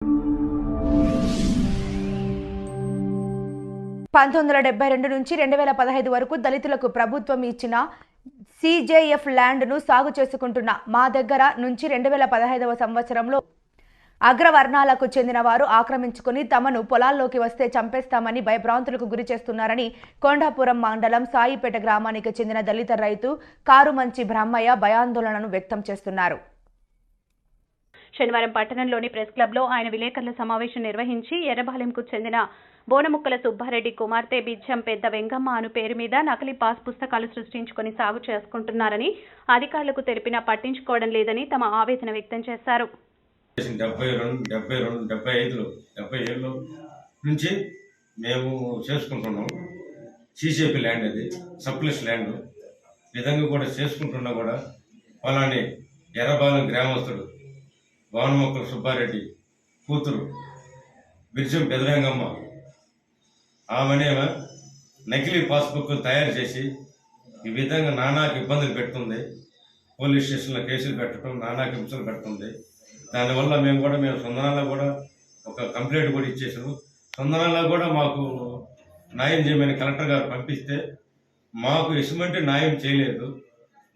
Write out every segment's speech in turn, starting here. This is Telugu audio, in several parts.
1972 నుంచి 2015 వరకు దళితులకు ప్రభుత్వం ఇచ్చిన సిజేఎఫ్ ల్యాండ్ను సాగు చేసుకుంటున్న మా దగ్గర నుంచి 2015వ సంవత్సరంలో అగ్రవర్ణాలకు చెందిన వారు ఆక్రమించుకుని తమను పొలాల్లోకి వస్తే చంపేస్తామని భయభ్రాంతులకు గురి చేస్తున్నారని కొండాపురం మండలం సాయిపేట గ్రామానికి చెందిన దళిత రైతు కారుమంచి బ్రహ్మయ్య భయాందోళనను వ్యక్తం చేస్తున్నారు. శనివారం పట్టణంలోని ప్రెస్ క్లబ్లో ఆయన విలేకరుల సమావేశం నిర్వహించి ఎర్రబాలెంకు చెందిన బోనముక్కల సుబ్బారెడ్డి కుమార్తె బిచ్చం పెద్ద వెంగమ్మ అను పేరు మీద నకిలీ పాస్ పుస్తకాలు సృష్టించుకుని సాగు చేసుకుంటున్నారని అధికారులకు తెలిపినా పట్టించుకోవడం లేదని తమ ఆవేదన వ్యక్తం చేశారు. 70 నుంచి మేము చేసుకుంటున్నాం. సీసీపీ ల్యాండ్ అది సప్లెస్ ల్యాండ్ విధంగా కూడా చేసుకుంటున్నా కూడా అలానే ఎర్రబాలెం గ్రామస్తుడు బోనముక్కల సుబ్బారెడ్డి కూతురు బిచ్చం పెద్ద వెంగమ్మ ఆమెనేమో నకిలీ పాస్బుక్లు తయారు చేసి ఈ విధంగా నానాకు ఇబ్బందులు పెడుతుంది. పోలీస్ స్టేషన్లో కేసులు పెట్టడం, నానాకు హింసలు పెడుతుంది. దానివల్ల మేము సొందనాల్లో కూడా ఒక కంప్లైంట్ కూడా ఇచ్చేసాము. సొందనాల్లో కూడా మాకు న్యాయం చేయమని కలెక్టర్ గారు పంపిస్తే మాకు ఎటువంటి న్యాయం చేయలేదు.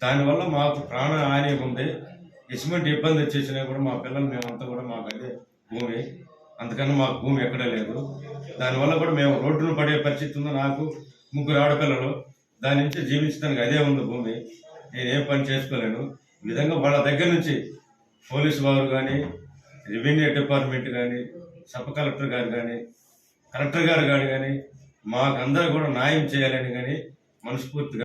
దానివల్ల మాకు ప్రాణ హాని ఉంది. ఎటువంటి ఇబ్బంది వచ్చేసినా కూడా మా పిల్లలు మేమంతా కూడా మాకు అదే భూమి, అందుకని మాకు భూమి ఎక్కడా లేదు. దానివల్ల కూడా మేము రోడ్డును పడే పరిస్థితి ఉంది. నాకు 3 ఆడపిల్లలు, దాని నుంచి జీవించడానికి అదే ఉంది భూమి. నేను ఏ పని చేసుకోలేను. ఈ విధంగా వాళ్ళ దగ్గర నుంచి పోలీసు వారు కానీ, రెవెన్యూ డిపార్ట్మెంట్ కానీ, సబ్ కలెక్టర్ గారు కానీ, కలెక్టర్ గారు కానీ మాకు అందరూ కూడా న్యాయం చేయాలని కానీ మనస్ఫూర్తిగా